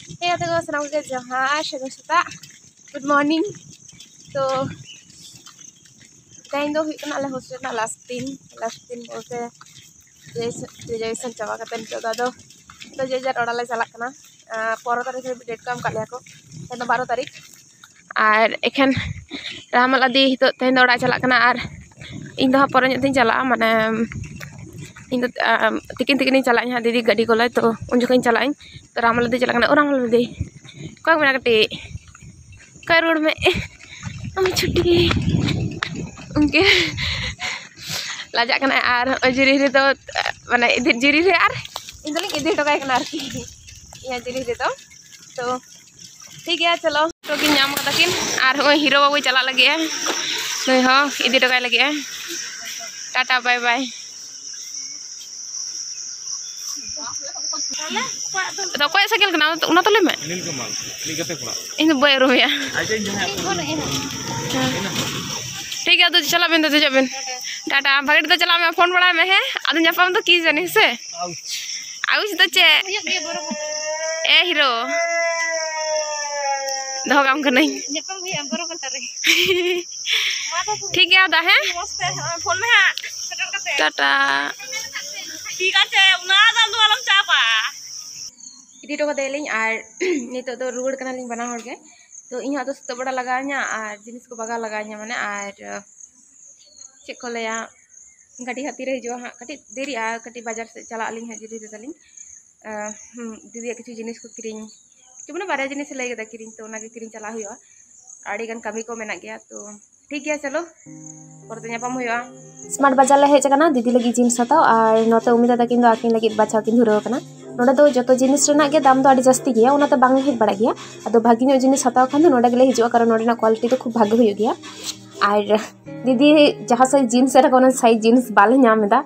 Hey kata ko senang ke jahat shagun seta. Good morning. तो कहीं दो हुई कना ले हॉस्टल ना लास्ट दिन बोलते ग्रेजुएशन चाबा करते नितो तो जे जार ओड़ा ले चला कना 15 तारीख रे डेट काम कालिया को तेन 12 तारीख और एखन रामला दी हितो तेन ओड़ा चला कना और इन दो पर दिन चला माने इन तिकिन चला यहाँ दीदी गाड़ी को तो उन जो चला तो रामला दी चला रामला दी कौन मेरा कटे कई रोड में छुट्टी उनके लाजा कना और जिरी रे तो माने इधर जिरी रे और इन दलिंग इधर टोकाय कना आरकी यहाँ जिरी रे तो ठीक है चलो तो कि नाम कदा किन और हो हीरो बाबू चला लगे है नय हो इधर टोकाय लगे है टाटा बाय बाय तो कोई साइकिल कना उना तो ले में नील कमल नी कते कोड़ा इन बय रोया ठीक है तो चला बिन तो जबिन टाटा भागड़ तो चला मैं फोन बड़ा में है आदु न्यापाम तो की जानी से आउस तो चे ए हीरो दो काम कर नहीं न्यापाम भी बरो करता रे ठीक है आदा है फोन में है टाटा ठीक है उना दा दो आलम चापा इदी तो कदे लिंग और नितो तो रुड़ कना लिंग बना होड़ के तो इन तो सत बड़ा लगाया और जिनिस को बगा लगाया माने और चेक को लिया गाड़ी हाथी रे जो हाँ कटी देरी कटी बाजार से चला लिंग है जिदी तलिंग दीदी किसी जिनिस को किरिंग चुमना बारे जिनिस लई गदा किरिंग तो ना के किरिंग चला हुआ आड़ी गन कमी को मेना गया तो ठीक है चलो परते न्यापाम हुआ स्मार्ट बाजार ले हेज कना दीदी लगी जिनिस हताओ और नोते उम्मीद किन दो आकिन लगी बाछा किन धुरो कना नोडे दो जतो जिनिस रेना के दाम दो आड़ी जास्ती गया उनाते बांग हेज बड़ा गया अदो भागी नो जिनिस हताओ खान नोडे गेले हिजुआ कारण नोडे ना क्वालिटी तो खूब भागे हुई गया और दीदी जहाँ साइज जीन्स रे साइज जीन्स बाले नामेदा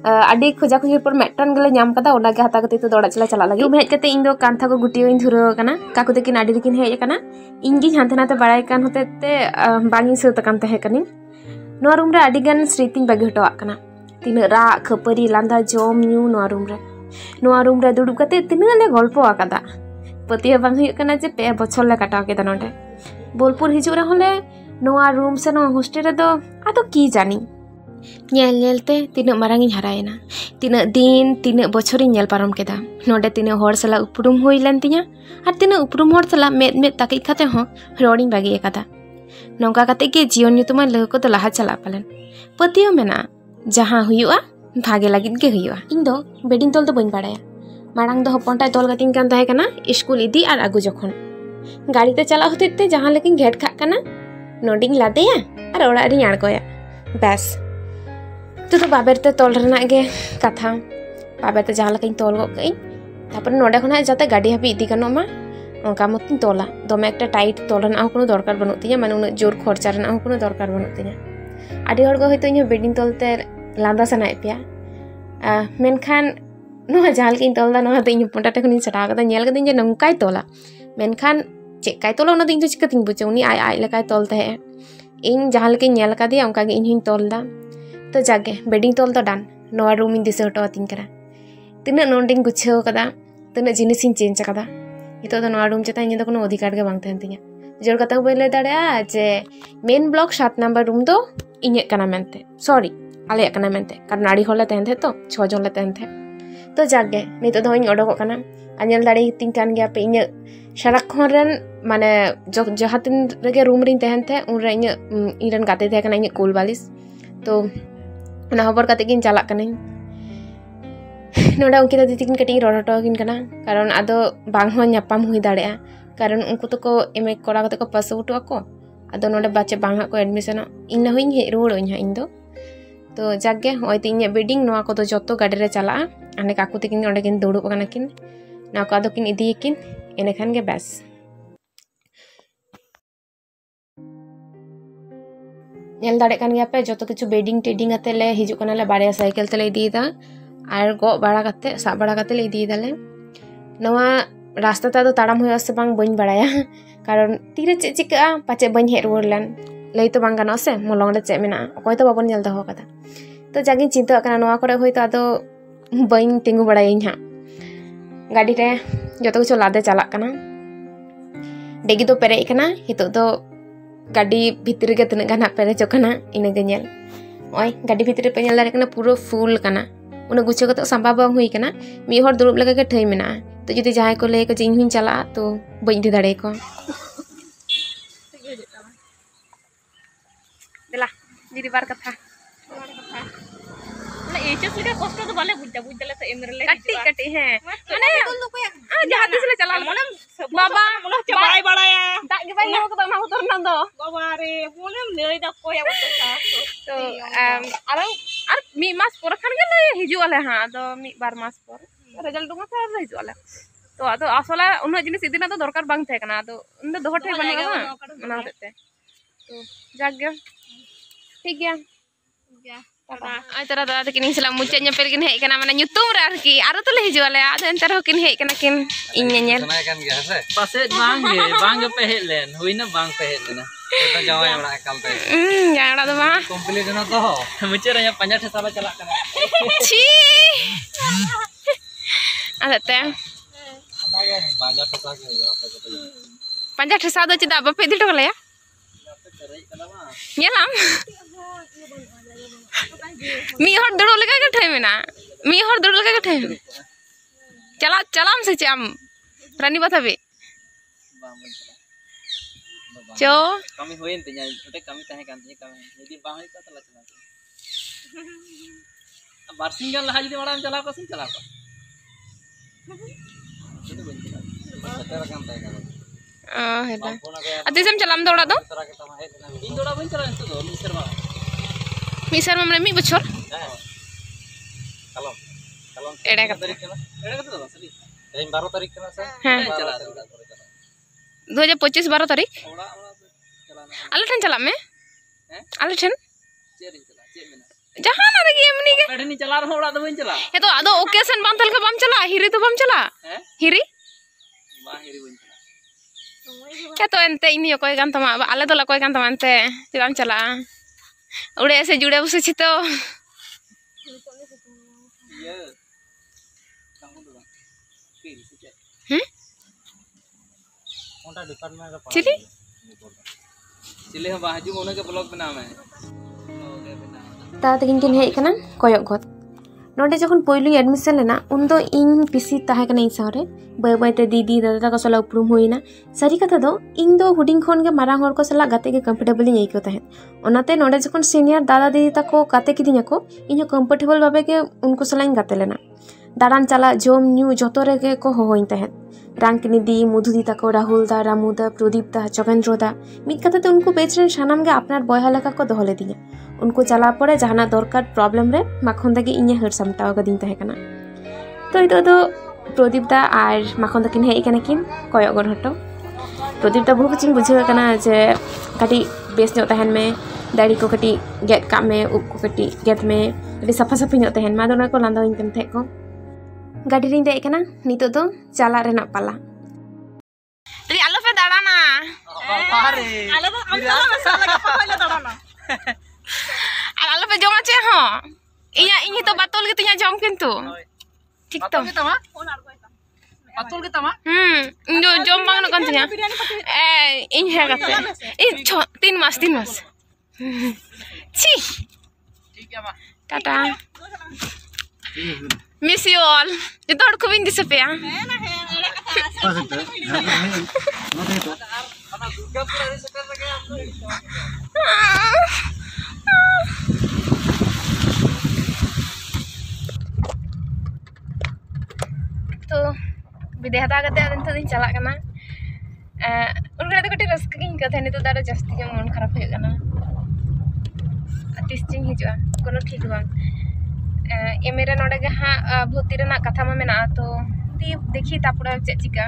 आड़ी खोजा खोजी पर मेटन गेले नाम कदा ओना के हता कते तो दौड़ा चला लगे रूम हेज कते इन दो कांथा को गुटियो इन धुरो कना काकु तकिन आड़ी रिकिन हेज कना इंगी हांते नाते बड़ाय कान होते ते बांगी सेत कान तहे कनी नो रूम रे आड़ी गन स्मृति बागी हटवा कना तिना रा खपरी लांदा जम न्यू नो रूम रे दुडुब कते तिना ले गल्प आकादा पतिया बांग हुई कना जे 2 बछर ले काटाव केदा नोडे बोलपुर हिजु रे होले नोआ रूम से नो हॉस्टल रे दो आदो की जानी नेल नेलते तिना मारांग इन हरायना तिना दिन तिना बछर इन नेल पारम केदा नोडे तिना होर सला उपरुम होई लेन तिया और तिना उपरुम होर सला मेद मेद ताकि खाते हो रोडिंग बागी एकादा नौका कते के जीवन युतुमा लह को तो लहा चला पालन पतियो मेना जहां हुआ भागे लगिन के हुआ इन दो बेडिंग तोल तो बइन बाड़ाया मारांग दो हपनटा तोल गतिन कान ताहे कना स्कूल इदी और आगु जखन गाड़ी ते चला होते ते जहां लेकिन घेट खा कना नोडिंग लादेया और ओड़ा री आड़गोया बस तो बाबेर ते तोल रना गे कथा बाबेर ते जहां लेकिन तोल गो कई तापर नोडे खना जाते गाड़ी हाबी इदी गनो मा ओंका मतिन तोला दमे एकटा टाइट तोलना कोनो दरकार बनु तिया माने उन जोर खर्चा रना कोनो दरकार बनु तिया आडी हर गो होयतो इन बेडिंग तोलते लांदा सनाय पिया मेनखान नो जाल किन तोलदा नो तो इन पंटा टेखन सटा कदा नेल कदिन जे नंकाय तोला मेनखान चेकाय तोला उना दिन तो चिकतिन बुझे उनी आय लेकाय तोलते है इन जहां लेके नेल कदिया ओंका गे इन हिन तोलदा तो जागे बेडिंग तोल तो डान नोआ रूम इन दिसे हटो तिन करा तिना नोंडिंग गुछेव कदा तिना जिनिस इन चेंज कदा इतो तो नोआ रूम चता इन तो कोनो अधिकार के बांग तहन तिया जोर कथा बय ले दाड़या जे मेन ब्लॉक 7 नंबर रूम दो इnye कना मेनते सॉरी आले कना मेनते कारण आड़ी होले तहन थे तो 6 जन ले तहन थे तो जागे नितो दो इन ओडो कना अनेल दाड़ी तिन कान गया पे इnye शराक खरन माने जहां तिन रेगे रूम रिन तहन थे उन रे इnye इरन गाते थे कना इnye कोल बालिस तो ना खबर कते किन चला कने नोडा उनकी दादी तिकिन कटिंग रोडो किन कना कारण आदो बांग हो न्यापाम हुई दाड़या कारण उनको तो को एमए कोड़ा कते को पास उटो को आदो नोडे बाचे बांग को एडमिशन इन हुई हे रोड इन इन दो तो जागे होय तिन बेडिंग नोआ को तो जतो गाड़ी रे चला आने काकू तिकिन ओडे किन दौड़ो कना किन ना को आदो किन इदी किन एने खान गे बस नेल दाड़े कान गया पे जतो किछु बेडिंग टेडिंग आते ले हिजु कना ले बाड़े साइकिल तले इदीदा और गो बड़ा कते सा बड़ा कते ले इदी दाले नवा रास्ता ता तो ताड़ाम हुआ से बांग बइन बड़ाया कारण तीरे चे चिका पाचे बइन हे रुरलन लई तो बांग गानो से मोलंग रे चे मेना अकोय तो बाबन नेल दहो कदा तो जागिन चिंता कना नवा करे होय तो आदो बइन तिंगु बड़ाय हा गाड़ी रे जो कुछ लादे चला डेगी तो पेरे हितो तो गाड़ी भितर के तीन गाना पेरेचोना इनगे ओय गाड़ी भितर पे दाड़ा पूरा फुल उन्हें गुछे को सांबा बांग हुई मिद हर दुरुब लगा ठई मेना तो जुदी जहां को ले इन हुई चला तो बई इदी दाड़े को देला दीदी बार कथा एचएस लेका कष्ट तो बाले बुझ दले तो एमरे ले कट्टी कट्टी है माने जहां तिस ले चला माने बाबा मोला चबाई बड़ाया दाग के बाई हो तो ना उतर ना दो बाबा रे मोने लई दा कोया उतर तो आर मी मास पर खान के लई हिजु आले हां तो मी बार मास पर रिजल्ट मा था हिजु आले तो आदो आसला उन जिनिस इदिना तो दरकार बांग थे कना तो उन दो ठे बने ना होते तो जाग गया ठीक गया आई तरा दादा तकिन सला मुचा ñepel किन हेज कना माने nyutum रे आरकी आरो तो ले हिजुआले आदो एंतर किन हेज कना किन इन ñeñel सनाय कान गया से पासे बांग पे हेज लेन हुइना बांग पे हेज लेना तो जावाय बड़ा एकाल ते जाय बड़ा दो बा कंप्लीट ना तो मुचे रे पंजा ठेसा चला कना छी आदते अनागे पंजा ठेसा के पंजा ठेसा दो चिदा बापे दिटो गलया ñelam मी हर दुड़ो लगा के ठई मेना मी हर दुड़ो लगा के ठई चला चलाम से चाम रानी बताबे चो कमी होइन तिया ओटे कमी ताहे कान तिया कमी यदि बा होई त चला बारसिंग गन लहा जदि बड़ा चला को सिन चला को तो बन चला सटर कान ताहे का हेदा अतिसम चलाम दौड़ा दो इन दौड़ा बन चला तो मिसर में मी बछर कलम एड़ा का तारीख तो सली 12 तारीख कना से हां चला 2025 12 तारीख ओड़ा चला आले ठन चला में हैं आले ठन चेरिन चला चे मेना जहां ना रे एमनी के पेडनी चला रहो ओड़ा तो बन चला हे तो आदो ओकेशन बांधल के बम चला हिरी तो बम चला हैं हिरी बा हिरी बन चला क्या तो एंते इनी कोई गान तमा आले तो कोई गान तमा एंते चिराम चला उड़े ऐसे जुड़े बसे छितो ये कांगो दो फिर से चे ओंटा डिपार्टमेंट का चिली चिली हम बाजू ओने के ब्लॉग बनावे है ता तकिन किन हेज कना कोयक गत नोडे जखन पहलू एडमिशन लेना उन दो इन पिसी ताहे कना इन सारे बाय बाय ते दीदी दादा को सला उपरुम होइना सारी कथा दो इन दो हुडिंग खोन के मारांग हर को सला गाते के कंफर्टेबल इन आइको ताहे ओनाते नोडे जखन सीनियर दादा दीदी ताको गाते किदिना को इन कंफर्टेबल भाबे के उनको सला इन गाते लेना दाड़ान चला जोम न्यू जतो रे को होइन ताहे रांकिनी दी मधुदी ताको राहुल दा रामू दा प्रदीप दा चगेंद्र दा मित कथा ते उनको बेच रे सानाम गे आपनार बयहा लेका को दोहले दिया उनको चला पड़े जहाना दरकार प्रॉब्लम रे माखन दागी इन्या हर सामटाव गदिन ताहे कना तो इतो दो प्रदीप दा और माखन दाकिन हेज कना किन कोयक गन हटो प्रदीप दा बहुत चिन बुझे कना जे कटी बेस नो तहन में दाड़ी को कटी गेट का में उप को कटी गेट में कटी सफा सफी नो तहन मा दोना को लांदा इन कन थे को गाड़ी रिन दे कना नितो दो चला रेना पाला रे आलो पे दाड़ाना अरे आलो तो हम चला में साला का पहले दाड़ाना आलो पे जमा चे हो इया इनी तो बातोल के तिया जम किंतु ठीक तो अतुल के तमा जो जम बांग न कन तिया ए इन है कते ए 3 मास छी ठीक है मा टाटा मिस यू ऑल ये तो को बिन दिसे पे है ना है एड़ा कथा ना दुर्गा पूरा से कर लगे तो विदे हता करते दिन तो दिन चला कना उनका तो कटी रस्क गिन कथे नि तो दारा जस्ती के मन खराब हो गना टेस्टिंग हिजुआ कोनो ठीक बा ए मेरे नोडे के हां भर्ती रेना कथा मा मेना तो ती देखी तापुरा चे चिका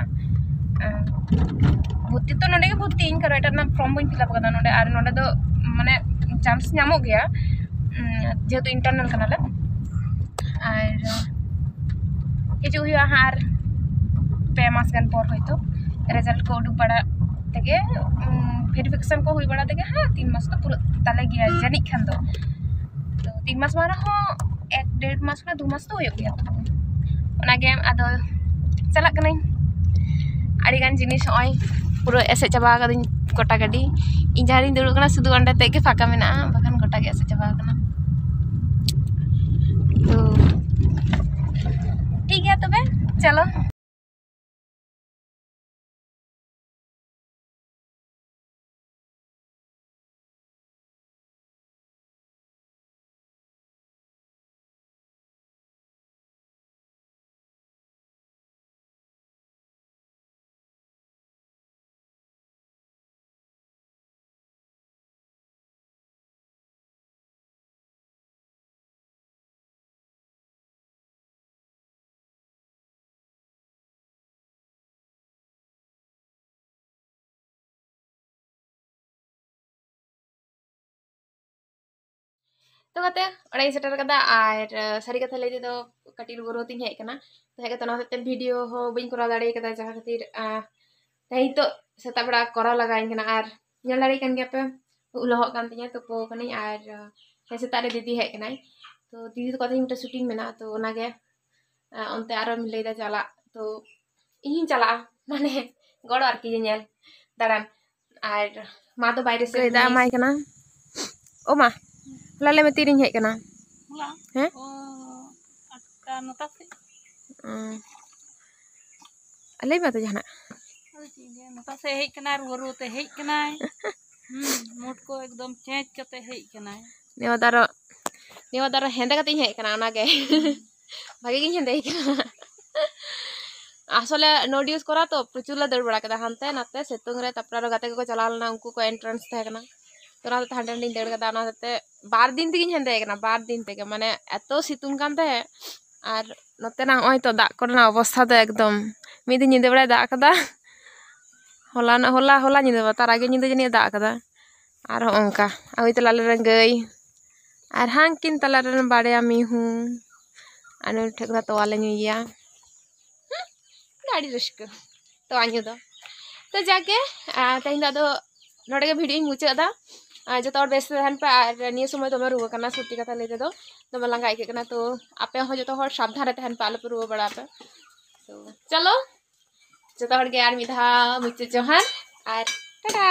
भर्ती तो नोडे के भर्ती इन करो एटा ना फॉर्म बइन फिलअप कदा नोडे आर नोडे तो माने चांस नामो गया जेहेतु इंटरनल कनाले और हिजु हुआ हार पे मास गन पर होइतो रिजल्ट को उडुक बड़ा तेगे वेरिफिकेशन को हुई बड़ा तेगे हां 3 मास तो पूरा ताले गया जानि खान तो 3 मास मारा हो 1.5 मास ना 2 मास तो होय गया तो ओना गेम आदो चला कनाई आड़ी गान जिनिस होय पूरा एसे चाबा कदिन गोटा गाड़ी इन जहां दुड़ु कना सुदु अंडे तेगे फाका मेना बखान गोटा गे एसे चाबा कना तो ठीक है तबे चलो तो कते अड़ाई सेटर कदा और सारी कथा लई दो कटी रुगरो तिन हेज कना तो हे कते नते वीडियो हो बइन करा दाड़े कदा जहां खातिर तई तो सेता बड़ा करा लगाइन कना और नेल दाड़े कन गया पे उलहो कान तिया तो पो कनी और हे सेता रे दीदी हेज कनाई तो दीदी तो कते मिटा शूटिंग मेना तो ओनागे onte aro mi leida chala to ᱤᱧ ᱪᱟᱞᱟᱜᱼᱟ ᱢᱟᱱᱮ ᱜᱚᱲᱚ ᱟᱨᱠᱤ ᱧᱮᱧᱮᱞ ᱫᱟᱬᱟᱱ ᱟᱨ ᱢᱟ ᱫᱚ ᱵᱟᱭᱨᱮ ᱥᱮᱫ ᱫᱟᱜ ᱮᱢᱟᱭ ᱠᱟᱱᱟ ᱳ ᱢᱟ ᱦᱚᱞᱟ ᱞᱮ ᱢᱮ ᱛᱤᱨᱤᱧ ᱦᱮᱡ ᱠᱟᱱᱟ ᱦᱚᱞᱟ ᱦᱮᱸ ᱚ 8টা 9টা ᱥᱮ ᱞᱟᱹᱭ ᱢᱟ ᱛᱚ ᱡᱟᱦᱟᱱᱟᱜ ᱟᱫᱚ ᱪᱮᱫ ᱜᱮ 9টা ᱥᱮ ᱦᱮᱡ ᱠᱟᱱᱟ ᱨᱩᱣᱟᱹ ᱛᱮ ᱦᱮᱡ ᱠᱟᱱᱟᱭ ᱢᱳᱴ ᱠᱚ एकदम चेंज कते हेज कनाय नेवा दारो हेंदे कते हेज कना ओनागे भागे गिन हेंदे कना आसले नोट यूज करा तो प्रचुर ला दड़ बड़ा कदा हानते नाते सेतुंग रे तपरा गाते को चला लना उनको को एंट्रेंस थे कना तो ना हांडे हांडे दड़ कदा ना ते 12 दिन तेगिन हेंदे कना 12 दिन तेगे माने एतो सितुंग कान ते और नते ना ओय तो दाग करना अवस्था तो एकदम मिद निंदे बड़ा दाग कदा होला निंदे तार आगे निंदे जनी दाग कदा और ओंका आवी तला रे गई और हांकिन तला रे बाड़े मिहू आने ठेकरा तो वाले नुइया गाड़ी रस्क तो आñu तो जाके तेज दो नोडे के वीडियो मुचादा जो तोर बेस तहन पे और निये समय दमे रुआ कना सत्य कथा लई दो दमे लांगा आइके कना तो आपे हो जो हर सावधान तहन पे आलो पे रुआ बड़ा पे तो चलो जो हर के आर मिधा मुचे जोहार और टाटा।